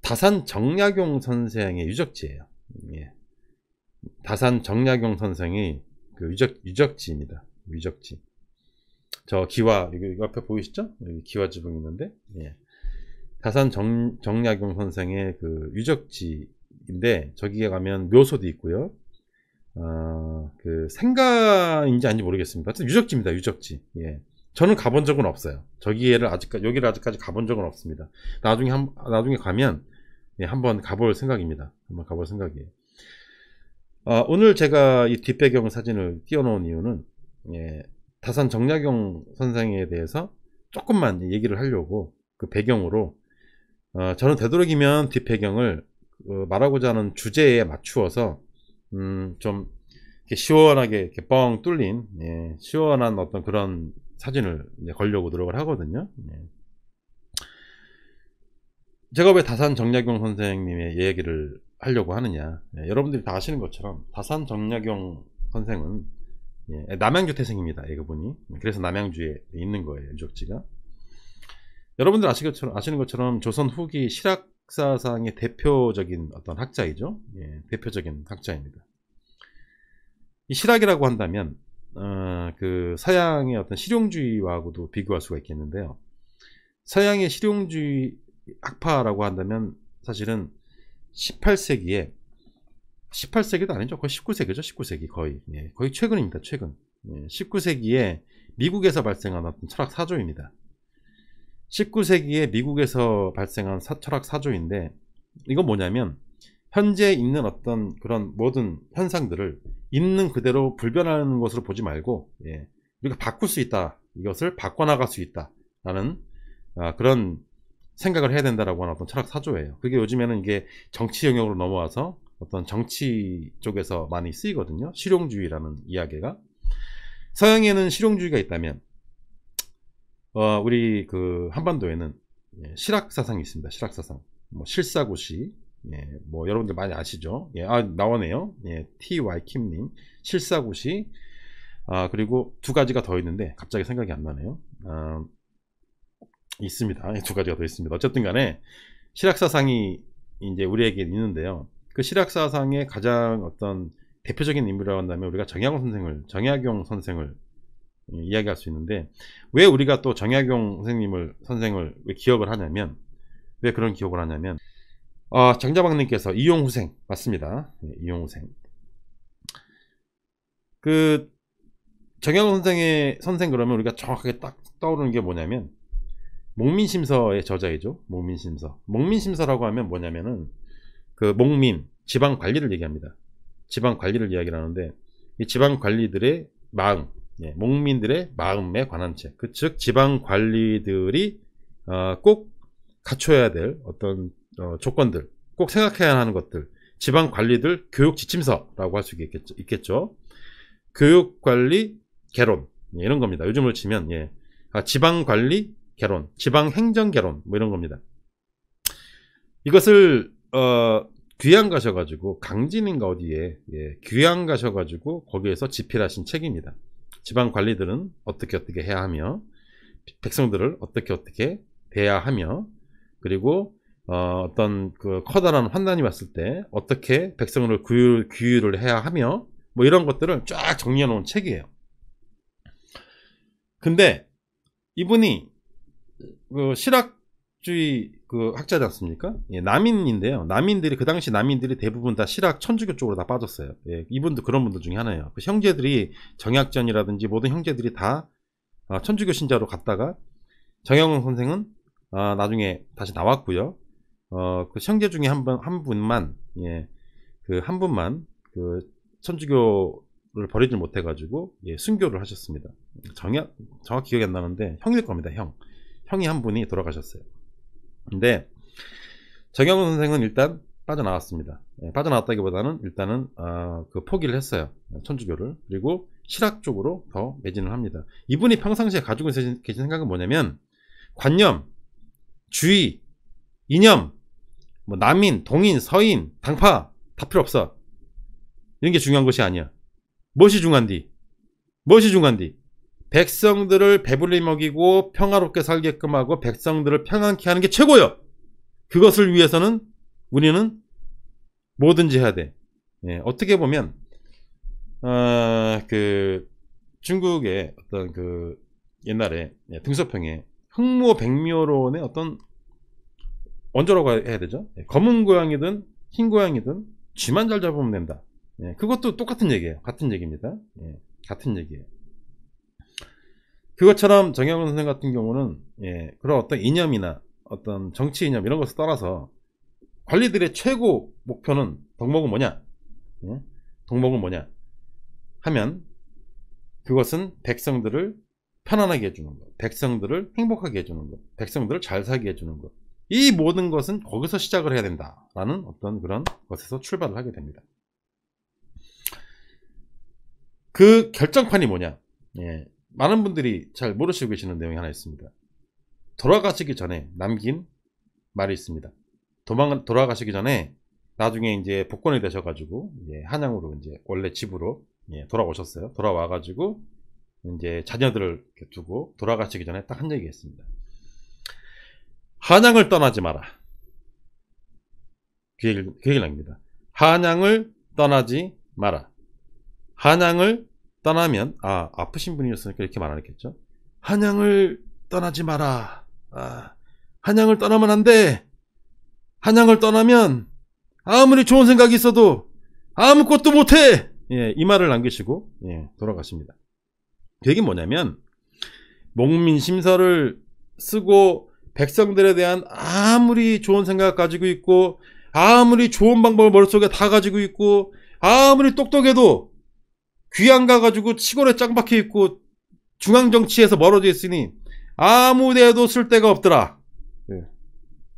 다산 정약용 선생의 유적지예요. 예. 다산 정약용 선생의 그 유적지입니다. 유적지. 저 기와, 여기 옆에 보이시죠? 여기 기와 지붕이 있는데, 예. 다산 정약용 선생의 그 유적지인데, 저기에 가면 묘소도 있고요. 그 생가인지 아닌지 모르겠습니다. 하여튼 유적지입니다. 유적지. 예. 저는 가본 적은 없어요. 여기를 아직까지 가본 적은 없습니다. 나중에 가면, 예, 한번 가볼 생각입니다. 한번 가볼 생각이에요. 오늘 제가 이 뒷배경 사진을 띄워놓은 이유는, 예, 다산 정약용 선생에 대해서 조금만 얘기를 하려고, 그 배경으로, 저는 되도록이면 뒷배경을 말하고자 하는 주제에 맞추어서 좀 이렇게 시원하게 이렇게 뻥 뚫린, 예, 시원한 어떤 그런 사진을 걸려고 노력을 하거든요. 예. 제가 왜 다산 정약용 선생님의 얘기를 하려고 하느냐, 예, 여러분들이 다 아시는 것처럼 다산 정약용 선생은, 예, 남양주 태생입니다. 그분이. 그래서 남양주에 있는 거예요, 유적지가. 여러분들 아시는 것처럼 조선 후기 실학사상의 대표적인 어떤 학자이죠. 예, 대표적인 학자입니다. 이 실학이라고 한다면 그 서양의 어떤 실용주의와도 비교할 수가 있겠는데요. 서양의 실용주의 학파라고 한다면 사실은 18세기도 아니죠. 거의 19세기죠. 19세기 거의. 예, 거의 최근입니다. 최근. 예, 19세기에 미국에서 발생한 어떤 철학 사조입니다. 19세기에 미국에서 발생한 철학 사조인데, 이건 뭐냐면 현재 있는 어떤 그런 모든 현상들을 있는 그대로 불변하는 것으로 보지 말고, 예, 우리가 바꿀 수 있다, 이것을 바꿔나갈 수 있다 라는 그런 생각을 해야 된다라고 하는 어떤 철학 사조예요. 그게 요즘에는 이게 정치 영역으로 넘어와서 어떤 정치 쪽에서 많이 쓰이거든요. 실용주의라는 이야기가. 서양에는 실용주의가 있다면 우리 그 한반도에는, 예, 실학사상이 있습니다. 실학사상. 뭐 실사고시, 예, 뭐 여러분들 많이 아시죠? 예, 나오네요. 예, TY 킴님 실사고시. 그리고 두 가지가 더 있는데 갑자기 생각이 안 나네요. 있습니다. 두 가지가 더 있습니다. 어쨌든 간에 실학사상이 이제 우리에게 있는데요. 그 실학사상의 가장 어떤 대표적인 인물이라고 한다면 우리가 정약용 선생을 이야기할 수 있는데, 왜 우리가 또 정약용 선생을 왜 기억을 하냐면, 왜 그런 기억을 하냐면, 정자박님께서 이용후생 맞습니다. 네, 이용후생. 그 정약용 선생 그러면 우리가 정확하게 딱 떠오르는 게 뭐냐면 목민심서의 저자이죠. 목민심서라고 하면 뭐냐면은 그 지방 관리를 얘기합니다. 지방 관리를 이야기를 하는데, 이 지방 관리들의 마음, 예, 목민들의 마음에 관한 책. 즉 지방 관리들이 꼭 갖춰야 될 어떤 조건들, 꼭 생각해야 하는 것들, 지방 관리들 교육 지침서라고 할 수 있겠죠. 교육 관리 개론, 예, 이런 겁니다. 요즘으로 치면, 예, 지방 관리 개론, 지방 행정 개론, 뭐 이런 겁니다. 이것을 귀양 가셔가지고 강진인가 어디에, 예, 귀양 가셔가지고 거기에서 집필하신 책입니다. 지방 관리들은 어떻게 해야 하며, 백성들을 어떻게 대해야 하며, 그리고 어떤 그 커다란 환난이 왔을 때 어떻게 백성을 규율을 해야 하며, 뭐 이런 것들을 쫙 정리해 놓은 책이에요. 근데 이분이 그 실학주의 그 학자지 않습니까? 예, 남인인데요. 그 당시 남인들이 대부분 다 실학 천주교 쪽으로 다 빠졌어요. 예, 이분도 그런 분들 중에 하나예요. 그 형제들이 정약전이라든지 모든 형제들이 다 천주교 신자로 갔다가 정약용 선생은 나중에 다시 나왔고요. 그 형제 중에 한 분만, 예, 그 한 분만 그 천주교를 버리지 못해가지고, 예, 순교를 하셨습니다. 정확히 기억이 안 나는데 형일 겁니다. 형이 한 분이 돌아가셨어요. 근데 정약용 선생은 일단 빠져나왔습니다. 예, 빠져나왔다기보다는 일단은 그 포기를 했어요. 천주교를. 그리고 실학 쪽으로 더 매진을 합니다. 이분이 평상시에 가지고 계신 생각은 뭐냐면, 관념, 주의, 이념, 뭐 남인, 동인, 서인, 당파 다 필요 없어. 이런 게 중요한 것이 아니야. 무엇이 중요한디? 백성들을 배불리 먹이고 평화롭게 살게끔 하고 백성들을 평안케 하는 게 최고요. 그것을 위해서는 우리는 뭐든지 해야 돼. 예, 어떻게 보면 그 중국의 어떤 그 옛날에 등소평에 흑모백묘론의 어떤 원조라고 해야 되죠. 검은 고양이든 흰 고양이든 쥐만 잘 잡으면 된다. 예, 그것도 똑같은 얘기예요. 같은 얘기입니다. 예, 같은 얘기예요. 그것처럼 정영훈 선생 같은 경우는 예, 그런 어떤 이념이나 어떤 정치 이념 이런 것을 떠나서 관리들의 최고 목표는 덕목은 뭐냐? 예? 덕목은 뭐냐? 하면 그것은 백성들을 편안하게 해주는 것, 백성들을 행복하게 해주는 것, 백성들을 잘 살게 해주는 것. 이 모든 것은 거기서 시작을 해야 된다라는 어떤 그런 것에서 출발을 하게 됩니다. 그 결정판이 뭐냐? 예, 많은 분들이 잘 모르시고 계시는 내용이 하나 있습니다. 돌아가시기 전에 남긴 말이 있습니다. 돌아가시기 전에 나중에 이제 복권이 되셔가지고 이제 한양으로 이제 원래 집으로 예, 돌아오셨어요. 돌아와가지고 이제 자녀들을 이렇게 두고 돌아가시기 전에 딱 한 얘기 했습니다. 한양을 떠나지 마라. 그 얘기를 남깁니다. 한양을 떠나지 마라. 한양을 떠나면 아프신 분이었으니까 이렇게 말 안 했겠죠. 한양을 떠나지 마라. 한양을 떠나면 안 돼. 한양을 떠나면 아무리 좋은 생각이 있어도 아무것도 못해. 예, 이 말을 남기시고 예, 돌아가십니다. 그 얘기는 뭐냐면 목민심서를 쓰고 백성들에 대한 아무리 좋은 생각 가지고 있고 아무리 좋은 방법을 머릿속에 다 가지고 있고 아무리 똑똑해도 귀양 가가지고 시골에 짱 박혀 있고 중앙정치에서 멀어져 있으니 아무데도 쓸 데가 없더라.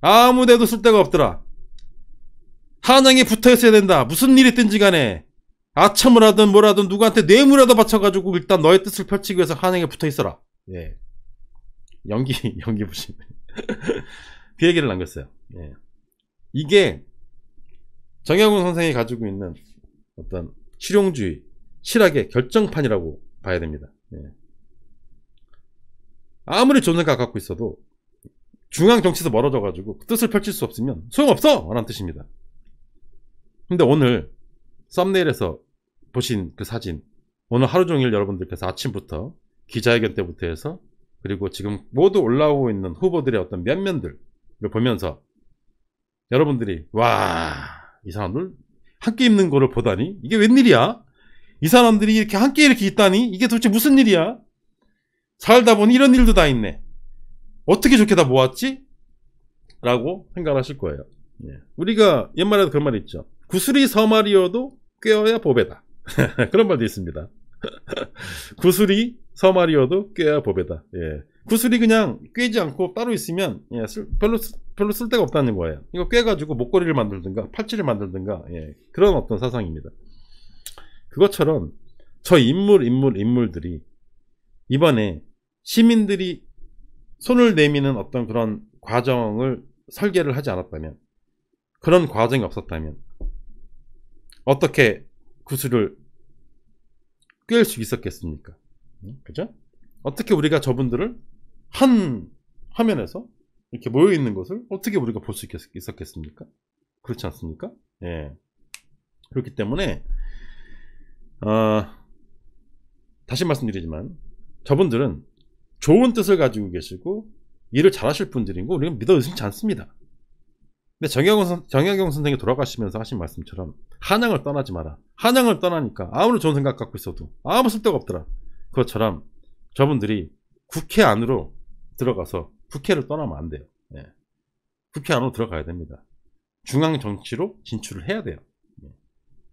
아무데도 쓸 데가 없더라. 한양에 붙어 있어야 된다. 무슨 일이 있든지 간에 아첨을 하든 뭐라든 누구한테 뇌물이라도 바쳐가지고 일단 너의 뜻을 펼치기 위해서 한양에 붙어 있어라. 예. 연기 부심. 그 얘기를 남겼어요. 예. 이게 정영훈 선생이 가지고 있는 어떤 실용주의, 실학의 결정판이라고 봐야 됩니다. 예. 아무리 좋은 생각 갖고 있어도 중앙 정치에서 멀어져가지고 뜻을 펼칠 수 없으면 소용없어! 라는 뜻입니다. 근데 오늘 썸네일에서 보신 그 사진, 오늘 하루 종일 여러분들께서 아침부터 기자회견 때부터 해서 그리고 지금 모두 올라오고 있는 후보들의 어떤 면면들을 보면서 여러분들이 와, 이 사람들 함께 입는 거를 보다니 이게 웬일이야? 이 사람들이 이렇게 함께 이렇게 있다니 이게 도대체 무슨 일이야? 살다 보니 이런 일도 다 있네. 어떻게 좋게 다 모았지? 라고 생각하실 거예요. 예. 우리가 옛말에도 그런 말이 있죠. 구슬이 서말이어도 꿰어야 보배다. 그런 말도 있습니다. 구슬이 서말이어도 꿰어야 보배다. 예. 구슬이 그냥 꿰지 않고 따로 있으면 예, 별로 쓸 데가 없다는 거예요. 이거 꿰가지고 목걸이를 만들든가 팔찌를 만들든가 예, 그런 어떤 사상입니다. 그것처럼 저 인물들이 이번에 시민들이 손을 내미는 어떤 그런 과정을 설계를 하지 않았다면, 그런 과정이 없었다면 어떻게 구슬을 꿰을 수 있었겠습니까? 그죠? 어떻게 우리가 저분들을 한 화면에서 이렇게 모여있는 것을 어떻게 우리가 볼 수 있었겠습니까? 그렇지 않습니까? 예. 그렇기 때문에 다시 말씀드리지만 저분들은 좋은 뜻을 가지고 계시고 일을 잘하실 분들이고 우리는 믿어 의심치 않습니다. 근데 정약용 선생이 돌아가시면서 하신 말씀처럼 한양을 떠나지 마라. 한양을 떠나니까 아무리 좋은 생각 갖고 있어도 아무 쓸데가 없더라. 그것처럼 저분들이 국회 안으로 들어가서 국회를 떠나면 안 돼요. 예. 국회 안으로 들어가야 됩니다. 중앙 정치로 진출을 해야 돼요. 예.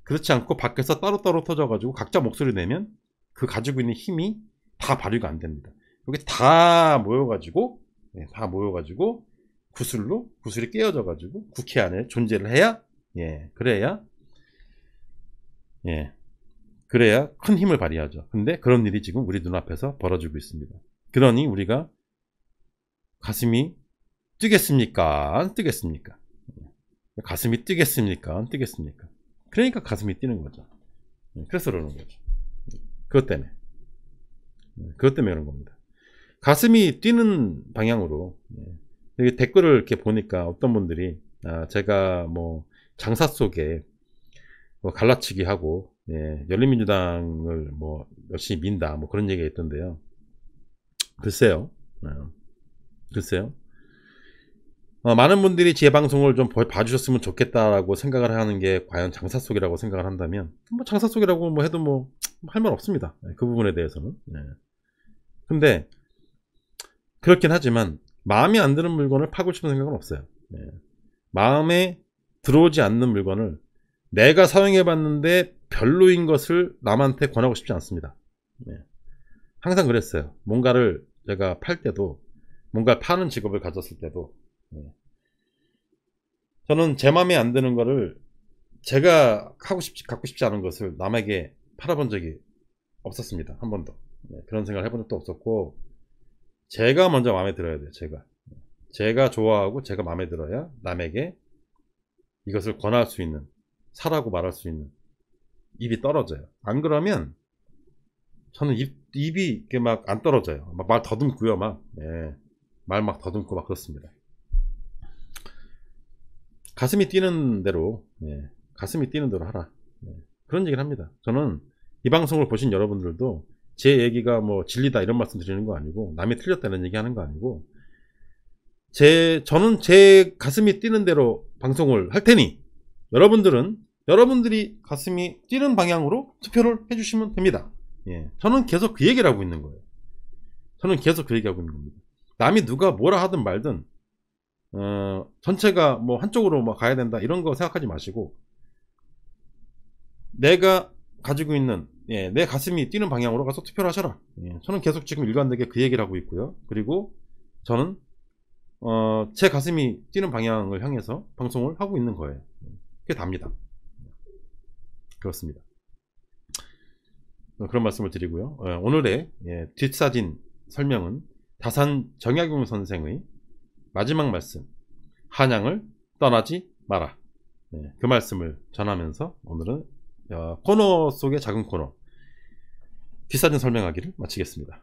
그렇지 않고 밖에서 따로따로 터져가지고 각자 목소리 내면 그 가지고 있는 힘이 다 발휘가 안 됩니다. 여기 다 모여가지고 구슬이 깨어져가지고 국회 안에 존재를 해야 그래야 큰 힘을 발휘하죠. 근데 그런 일이 지금 우리 눈앞에서 벌어지고 있습니다. 그러니 우리가 가슴이 뛰겠습니까? 안 뛰겠습니까? 가슴이 뛰겠습니까? 안 뛰겠습니까? 그러니까 가슴이 뛰는 거죠. 그래서 그러는 거죠. 그것 때문에 그런 겁니다. 가슴이 뛰는 방향으로 여기 댓글을 이렇게 보니까 어떤 분들이 제가 뭐 장사 속에 뭐 갈라치기 하고, 예, 열린민주당을 뭐 열심히 민다, 뭐 그런 얘기가 있던데요. 글쎄요. 글쎄요. 많은 분들이 제 방송을 좀 봐주셨으면 좋겠다라고 생각을 하는 게 과연 장사 속이라고 생각을 한다면, 뭐 장사 속이라고 뭐 해도 뭐 할 말 없습니다. 그 부분에 대해서는. 근데 그렇긴 하지만 마음에 안 드는 물건을 파고 싶은 생각은 없어요. 마음에 들어오지 않는 물건을 내가 사용해 봤는데 별로인 것을 남한테 권하고 싶지 않습니다. 항상 그랬어요. 뭔가를 제가 팔 때도, 뭔가 파는 직업을 가졌을 때도, 저는 제 마음에 안 드는 거를, 제가 갖고 싶지 않은 것을 남에게 팔아본 적이 없었습니다. 한 번도. 그런 생각을 해본 적도 없었고, 제가 먼저 마음에 들어야 돼요. 제가 좋아하고 제가 마음에 들어야 남에게 이것을 권할 수 있는, 사라고 말할 수 있는 입이 떨어져요. 안 그러면 저는 입이 이렇게 막 안 떨어져요. 막 말 더듬고요. 말 막 더듬고 막 그렇습니다. 가슴이 뛰는 대로, 가슴이 뛰는 대로 하라. 그런 얘기를 합니다. 저는 이 방송을 보신 여러분들도 제 얘기가 뭐 진리다 이런 말씀 드리는 거 아니고, 남이 틀렸다는 얘기 하는 거 아니고, 저는 제 가슴이 뛰는 대로 방송을 할 테니, 여러분들은 여러분들이 가슴이 뛰는 방향으로 투표를 해주시면 됩니다. 저는 계속 그 얘기를 하고 있는 거예요. 저는 계속 그 얘기하고 있는 겁니다. 남이 누가 뭐라 하든 말든, 전체가 뭐 한쪽으로 뭐 가야 된다 이런 거 생각하지 마시고, 내가 가지고 있는, 내 가슴이 뛰는 방향으로 가서 투표를 하셔라. 저는 계속 지금 일관되게 그 얘기를 하고 있고요. 그리고 저는 제 가슴이 뛰는 방향을 향해서 방송을 하고 있는 거예요. 그게 답니다. 그렇습니다. 그런 말씀을 드리고요. 오늘의 뒷사진 설명은 다산 정약용 선생의 마지막 말씀, 한양을 떠나지 마라, 그 말씀을 전하면서 오늘은 코너 속의 작은 코너, 뒷사진 설명하기를 마치겠습니다.